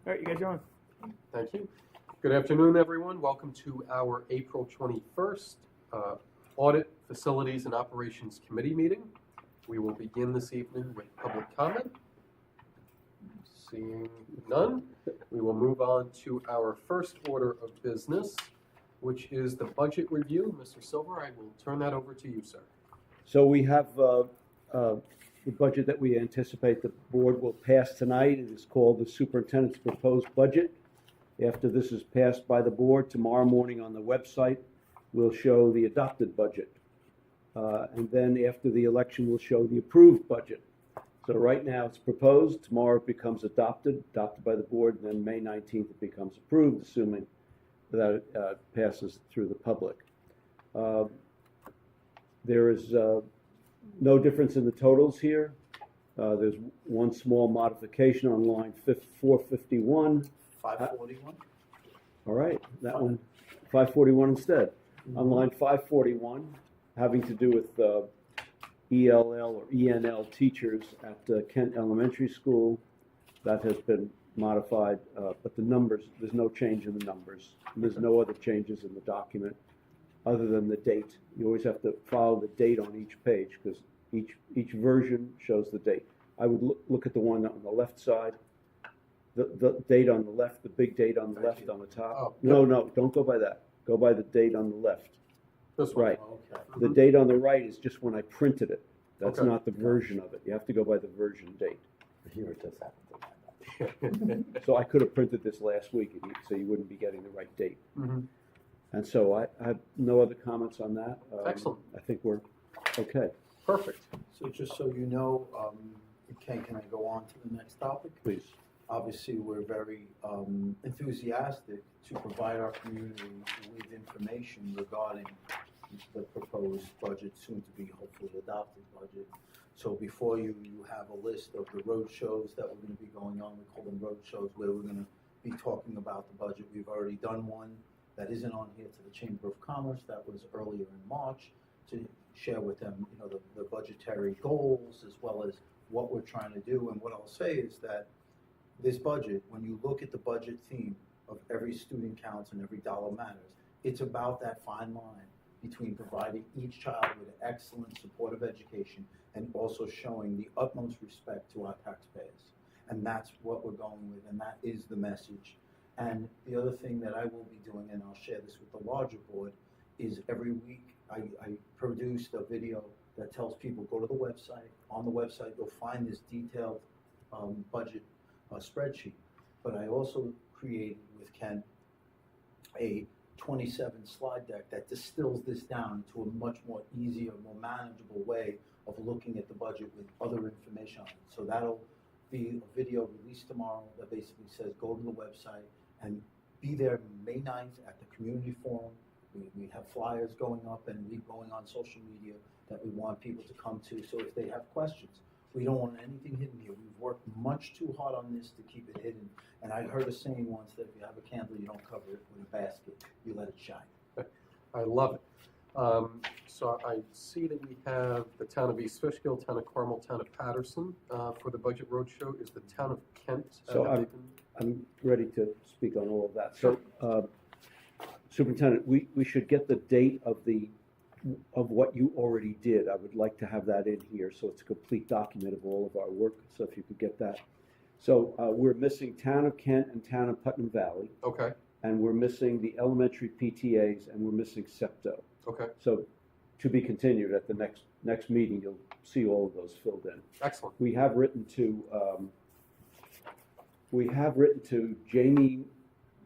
All right, you guys are on. Thank you. Good afternoon, everyone. Welcome to our April 21st Audit, Facilities, and Operations Committee meeting. We will begin this evening with public comment. Seeing none, we will move on to our first order of business, which is the budget review. Mr. Silver, I will turn that over to you, sir. So we have the budget that we anticipate the board will pass tonight. It is called the Superintendent's Proposed Budget. After this is passed by the board, tomorrow morning on the website, we'll show the adopted budget. And then after the election, we'll show the approved budget. So right now it's proposed, tomorrow it becomes adopted by the board, and then May 19th it becomes approved, assuming that it passes through the public. There is no difference in the totals here. There's one small modification on line 451. 541? All right, that one, 541 instead. On line 541, having to do with ELL or ENL teachers at Kent Elementary School, that has been modified, but the numbers, there's no change in the numbers. There's no other changes in the document other than the date. You always have to follow the date on each page because each version shows the date. I would look at the one on the left side, the date on the left, the big date on the left on the top. Oh, No, don't go by that. Go by the date on the left. This one. Right. Okay. The date on the right is just when I printed it. That's Okay. not the version of it. You have to go by the version date. Here it does happen to So I could have printed this last week, so you wouldn't be getting the right date. Mhm. And so I have no other comments on that. Excellent. I think we're okay. Perfect. So just so you know, can I go on to the next topic? Please. Obviously, we're very enthusiastic to provide our community with information regarding the proposed budget, soon to be hopefully adopted budget. So before you have a list of the road shows that we're going to be going on. We call them road shows, where we're going to be talking about the budget. We've already done one that isn't on here to the Chamber of Commerce. That was earlier in March to share with them, the budgetary goals as well as what we're trying to do. And what I'll say is that this budget, when you look at the budget theme of every student counts and every dollar matters, it's about that fine line between providing each child with an excellent supportive education and also showing the utmost respect to our taxpayers. And that's what we're going with, and that is the message. And the other thing that I will be doing, and I'll share this with the larger board, is every week I produced a video that tells people, go to the website. On the website, you'll find this detailed budget spreadsheet. But I also created with Ken a 27 slide deck that distills this down to a much more easier, more manageable way of looking at the budget with other information on it. So that'll be a video released tomorrow that basically says go to the website and be there May 9th at the community forum. We have flyers going up and going on social media that we want people to come to. So if they have questions, we don't want anything hidden here. We've worked much too hard on this to keep it hidden. And I heard a saying once that if you have a candle, you don't cover it with a basket. You let it shine. I love it. So I see that we have the town of East Fishkill, town of Carmel, town of Patterson for the budget roadshow. Is the town of Kent? So I'm ready to speak on all of that. So, Superintendent, we should get the date of what you already did. I would like to have that in here so it's a complete document of all of our work. So if you could get that. So we're missing town of Kent and town of Putnam Valley. Okay. And we're missing the elementary PTAs and we're missing SEPTO. Okay. So to be continued at the next meeting, you'll see all of those filled in. Excellent. We have written to Jamie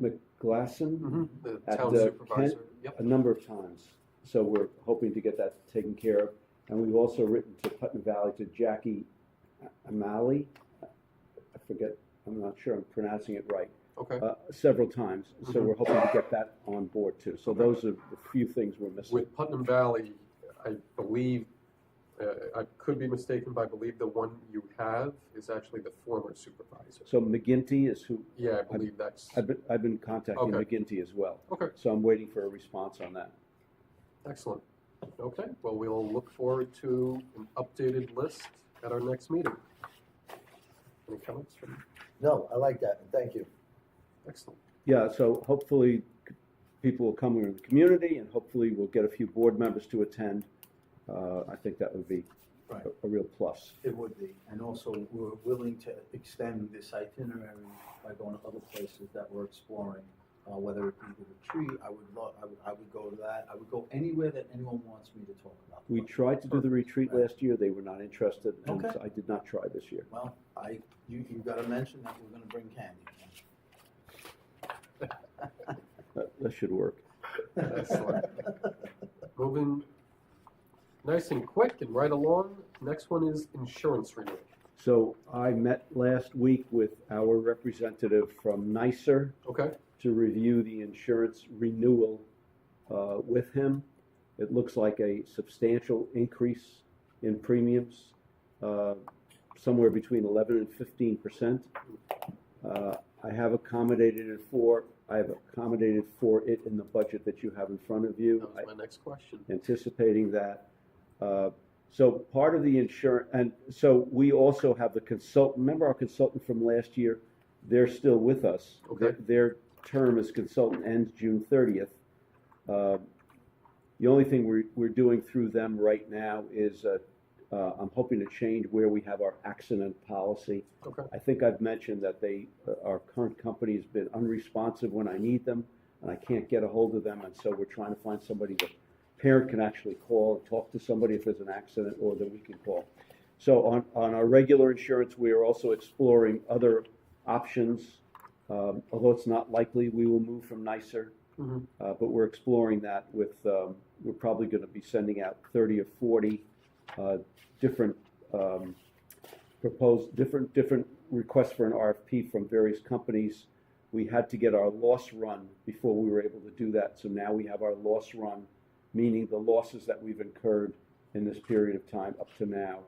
McGlasson The at town Kent supervisor. Yep. a number of times. So we're hoping to get that taken care of. And we've also written to Putnam Valley to Jackie Amali. I forget, I'm not sure I'm pronouncing it right. Okay. Several times. So we're hoping to get that on board too. So those are the few things we're missing. With Putnam Valley, I believe, I could be mistaken, but I believe the one you have is actually the former supervisor. So McGinty is who? Yeah, I believe that's. I've been contacting Okay. McGinty as well. Okay. So I'm waiting for a response on that. Excellent. Okay, well, we'll look forward to an updated list at our next meeting. Any comments from? No, I like that, and thank you. Excellent. Yeah, so hopefully people will come in the community, and hopefully we'll get a few board members to attend. I think that would be Right. a real plus. It would be, and also we're willing to extend this itinerary by going to other places that we're exploring, whether it be the retreat. I would go to that. I would go anywhere that anyone wants me to talk about. We tried to do the retreat last year. They were not interested, and Okay. I did not try this year. Well, you've got to mention that we're going to bring candy. That should work. Excellent. Moving nice and quick and right along. Next one is insurance renewal. So I met last week with our representative from NYSER Okay. to review the insurance renewal with him. It looks like a substantial increase in premiums, somewhere between 11 and 15%. I have accommodated for it in the budget that you have in front of you. That was my next question. Anticipating that. So part of the insurance, and so we also have the consultant, remember our consultant from last year? They're still with us. Okay. Their term as consultant ends June 30th. The only thing we're doing through them right now is I'm hoping to change where we have our accident policy. Okay. I think I've mentioned that our current company has been unresponsive when I need them, and I can't get a hold of them, and so we're trying to find somebody the parent can actually call and talk to somebody if there's an accident, or that we can call. So on our regular insurance, we are also exploring other options. Although it's not likely we will move from NYSER, but we're exploring that with, we're probably going to be sending out 30 or 40 different different requests for an RFP from various companies. We had to get our loss run before we were able to do that. So now we have our loss run, meaning the losses that we've incurred in this period of time up to now.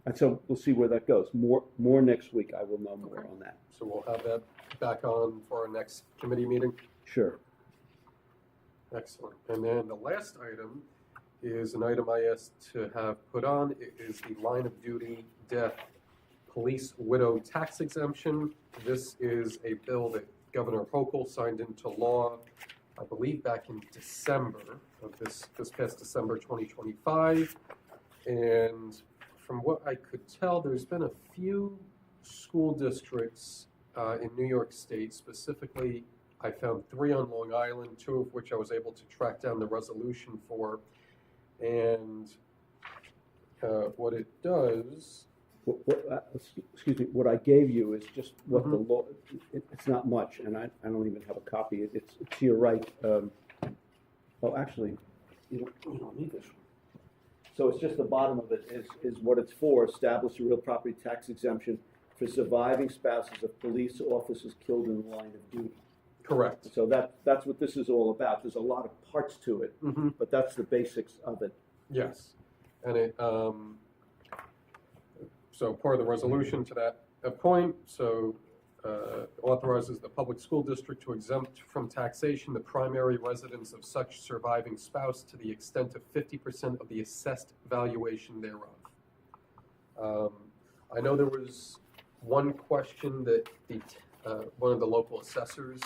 And so we'll see where that goes. More next week. I will know more on that. So we'll have that back on for our next committee meeting. Sure. Excellent. And then the last item is an item I asked to have put on. It is the line of duty death police widow tax exemption. This is a bill that Governor Hochul signed into law, I believe back in December of this past December 2025. And from what I could tell, there's been a few school districts in New York State, specifically I found 3 on Long Island, 2 of which I was able to track down the resolution for. And what it does... Excuse me, what I gave you is just what the law, it's not much, and I don't even have a copy. It's to your right. Oh, actually, you don't need this one. So it's just the bottom of it is what it's for: establish a real property tax exemption for surviving spouses of police officers killed in the line of duty. Correct. So that's what this is all about. There's a lot of parts to it, but that's the basics of it. Yes. And it, so part of the resolution to that point, so authorizes the public school district to exempt from taxation the primary residence of such surviving spouse to the extent of 50% of the assessed valuation thereof. I know there was one question that one of the local assessors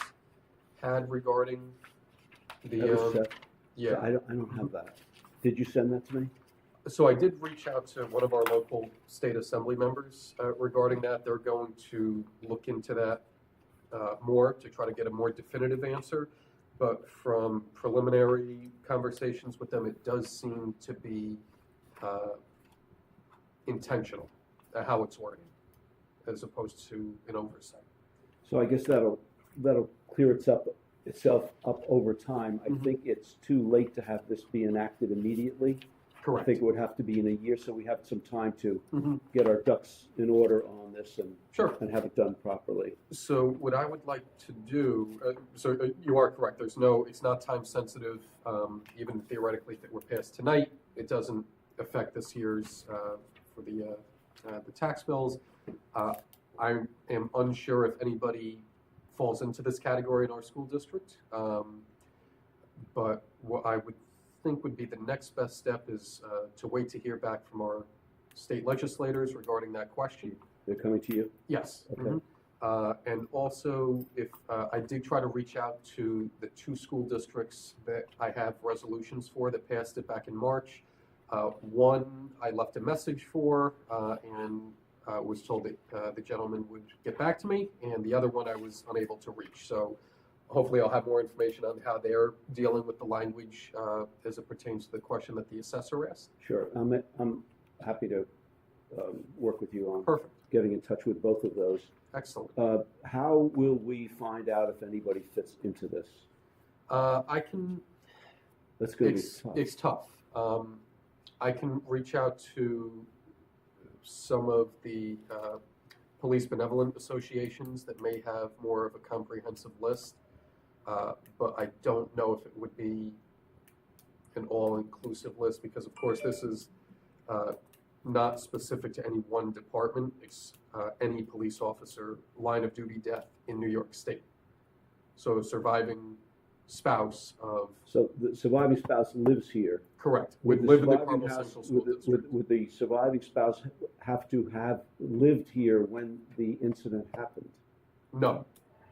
had regarding the Yeah, I don't have that. Did you send that to me? So I did reach out to one of our local state assembly members regarding that. They're going to look into that more to try to get a more definitive answer. But from preliminary conversations with them, it does seem to be intentional, how it's worded, as opposed to an oversight. So I guess that'll clear itself up over time. I think it's too late to have this be enacted immediately. Correct. I think it would have to be in a year, so we have some time to get our ducks in order on this and have it done properly. So what I would like to do, you are correct. It's not time sensitive. Even theoretically, if it were passed tonight, it doesn't affect this year's for the tax bills. I am unsure if anybody falls into this category in our school district, but what I would think would be the next best step is to wait to hear back from our state legislators regarding that question. They're coming to you? Yes. Okay. And also, if I did try to reach out to the 2 school districts that I have resolutions for that passed it back in March. One I left a message for and was told that the gentleman would get back to me, and the other one I was unable to reach. So hopefully I'll have more information on how they're dealing with the language as it pertains to the question that the assessor asked. Sure, I'm happy to work with you on Perfect. getting in touch with both of those. Excellent. How will we find out if anybody fits into this? I can. That's going to be tough. It's tough. I can reach out to some of the police benevolent associations that may have more of a comprehensive list, but I don't know if it would be an all-inclusive list because, of course, this is not specific to any one department. It's any police officer line of duty death in New York State. So a surviving spouse of. So the surviving spouse lives here. Correct. Would Would live in the surviving Carmel house- Central School District. would the surviving spouse have to have lived here when the incident happened? No,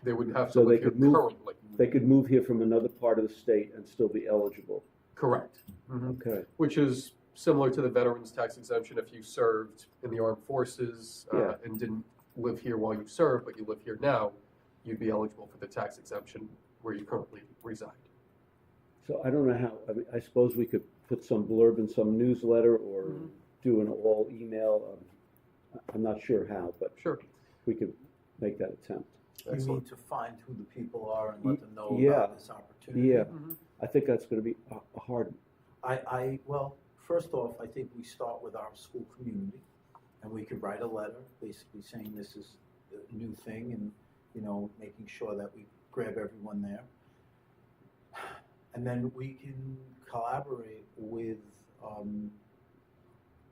they would have to So they live here could move- currently. They could move here from another part of the state and still be eligible. Correct. Mhm. Okay. Which is similar to the veterans tax exemption if you served in the armed forces Yeah. and didn't live here while you served, but you live here now, you'd be eligible for the tax exemption where you currently reside. So I don't know how, I mean, I suppose we could put some blurb in some newsletter or Mhm. do an all email. I'm not sure how, but Sure. we could make that attempt. You Excellent. need to find who the people are and let them know Yeah. about this opportunity. Yeah, Mhm. I think that's going to be a hard, Well, first off, I think we start with our school community, and we could write a letter, basically saying this is a new thing, and, making sure that we grab everyone there. And then we can collaborate with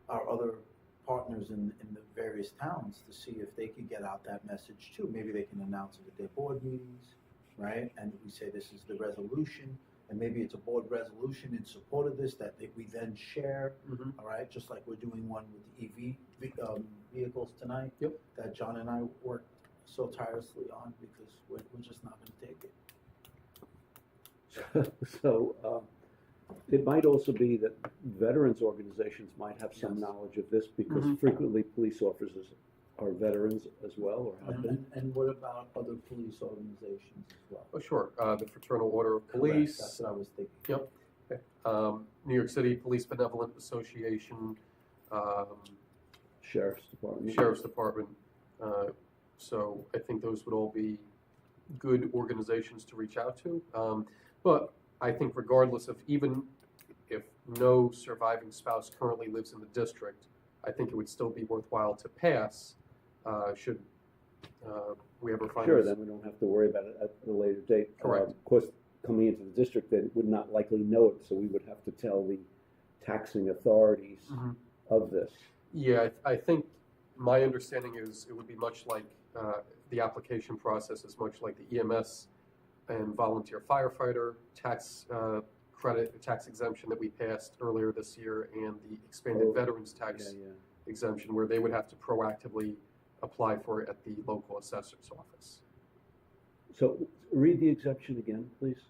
our other partners in the various towns to see if they could get out that message too. Maybe they can announce it at their board meetings, right? And we say this is the resolution, and maybe it's a board resolution in support of this that we then share, Mhm. all right? Just like we're doing one with the vehicles tonight. Yep. That John and I worked so tirelessly on because we're just not gonna take it. so it might also be that veterans organizations might have some Yes. knowledge of this because Mhm. frequently police officers are veterans as well or have been. And what about other police organizations as well? Oh, sure. The Fraternal Order of Correct, Police. that's what I was thinking. Yep. New York City Police Benevolent Association, Sheriff's Department. Sheriff's Department. So I think those would all be good organizations to reach out to. But I think regardless of even if no surviving spouse currently lives in the district, I think it would still be worthwhile to pass should we ever find. Sure, us- then we don't have to worry about it at a later date. Correct. Of course, coming into the district, they would not likely know it, so we would have to tell the taxing authorities Mhm. of this. Yeah, I think my understanding is it would be much like the application process is much like the EMS and volunteer firefighter tax credit, tax exemption that we passed earlier this year, and the expanded Oh, veterans tax Yeah. exemption, where they would have to proactively apply for it at the local assessor's office. So read the exemption again, please.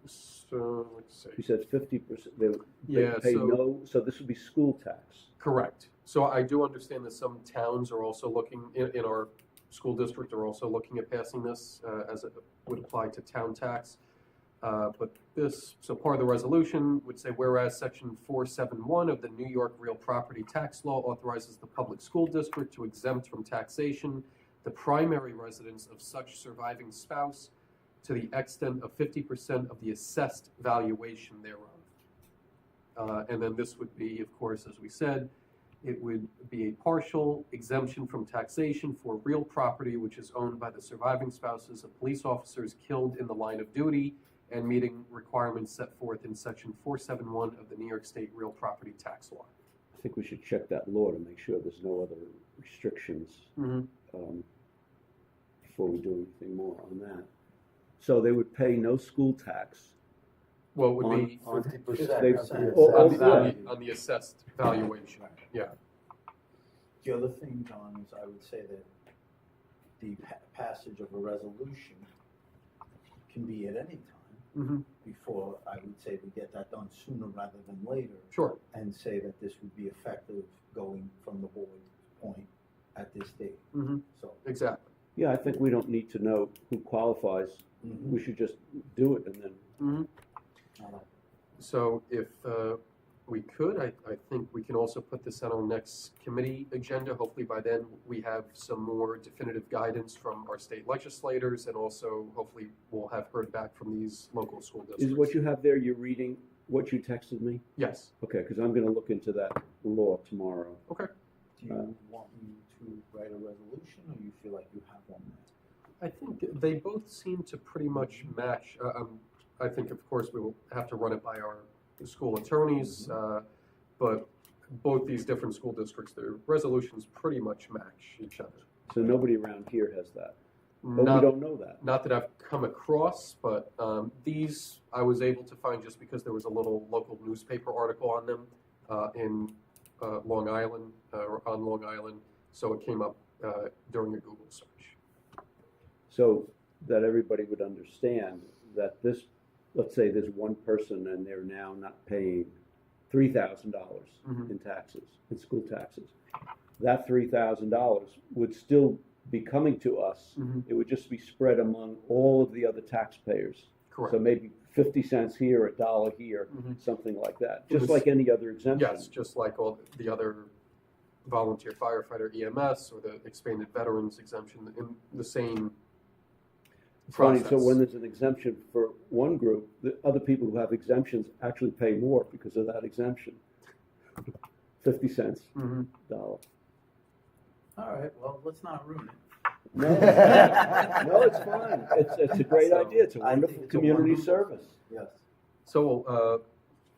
So let's You see. said 50%, they Yeah, pay so- no, so this would be school tax. Correct. So I do understand that some towns are also looking, in our school district, are also looking at passing this as it would apply to town tax. But so part of the resolution would say, whereas section 471 of the New York Real Property Tax Law authorizes the public school district to exempt from taxation the primary residence of such surviving spouse to the extent of 50% of the assessed valuation thereof. And then this would be, of course, as we said, it would be a partial exemption from taxation for real property which is owned by the surviving spouses of police officers killed in the line of duty and meeting requirements set forth in section 471 of the New York State Real Property Tax Law. I think we should check that law to make sure there's no other restrictions before we do anything more on that. So they would pay no school tax. Well, it would be on- 50%. they- That's on the assessed valuation. Yeah. The other thing, John, is I would say that the passage of a resolution can be at any time. Mhm. Before, I would say we get that done sooner rather than later, Sure. and say that this would be effective going from the board point at this date. Mhm. So, Exactly. Yeah, I think we don't need to know who qualifies. mhm. We should just do it and then, Mhm. Uh, So if we could, I think we can also put this on our next committee agenda. Hopefully by then, we have some more definitive guidance from our state legislators, and also hopefully we'll have heard back from these local school districts. is what you have there, you're reading what you texted me? Yes. Okay, because I'm gonna look into that law tomorrow. Okay. Do you want me to write a resolution, or you feel like you have one there? I think they both seem to pretty much match. I think, of course, we will have to run it by our school attorneys, but both these different school districts, their resolutions pretty much match each other. So nobody around here has that, but we Not, don't know that. not that I've come across, but these I was able to find just because there was a little local newspaper article on them in Long Island, or on Long Island, so it came up during a Google search. So that everybody would understand that this, let's say there's one person and they're now not paying $3,000 Mhm. in taxes, in school taxes. That $3,000 would still be coming to us. Mhm. It would just be spread among all of the other taxpayers. Correct. So maybe 50 cents here, $1 here, Mhm. something like that, It was- just like any other exemption. Yes, just like all the other volunteer firefighter EMS or the expanded veterans exemption in the same It's funny, process. so when there's an exemption for one group, the other people who have exemptions actually pay more because of that exemption. 50 cents, Mhm. $1. All right, well, let's not ruin it. No, no, it's fine. It's a great So, idea. It's a I think wonderful it's a community wonderful- service. Yes. So we'll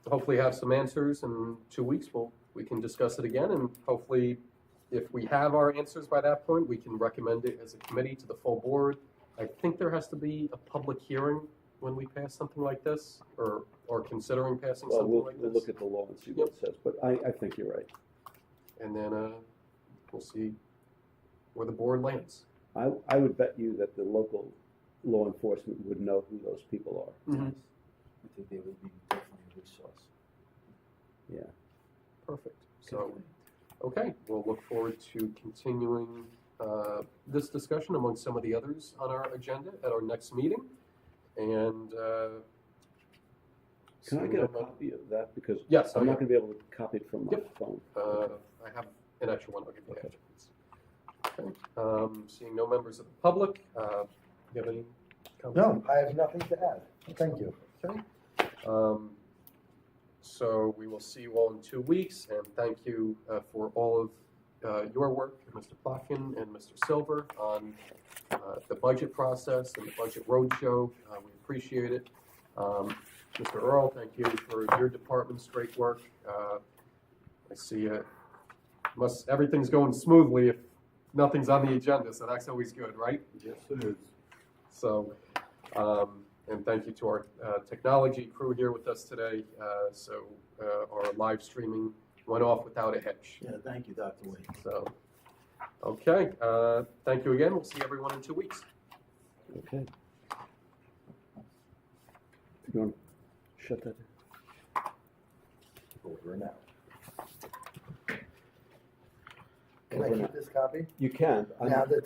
hopefully have some answers in 2 weeks. We can discuss it again, and hopefully, if we have our answers by that point, we can recommend it as a committee to the full board. I think there has to be a public hearing when we pass something like this, or considering passing Well, something we'll like look this. at the law and see what it says, but I think you're right. And then we'll see where the board lands. I would bet you that the local law enforcement would know who those people are. Mhm. Yes. I think they would be definitely a resource. Yeah. Perfect. So, okay, we'll look forward to continuing this discussion among some of the others on our agenda at our next meeting. And Can I seeing get a no- copy of that? Because Yes, I'm oh, not gonna be able to copy it from my Yep. phone. I have an extra one. I'll give you Okay. afterwards. Okay. Seeing no members of the public, you have any comments? No, I have nothing to add. Thank you. Okay. So we will see you all in 2 weeks, and thank you for all of your work, Mr. Plotkin and Mr. Silver, on the budget process and the budget roadshow. We appreciate it. Mr. Earl, thank you for your department's great work. I see everything's going smoothly if nothing's on the agenda, so that's always good, right? Yes, it is. So, and thank you to our technology crew here with us today. So our live streaming went off without a hitch. Yeah, thank you, Dr. Wade. So, okay, thank you again. We'll see everyone in 2 weeks. Okay. You want to shut that down? Over now. Can I Over now. keep this copy? You can. Now, the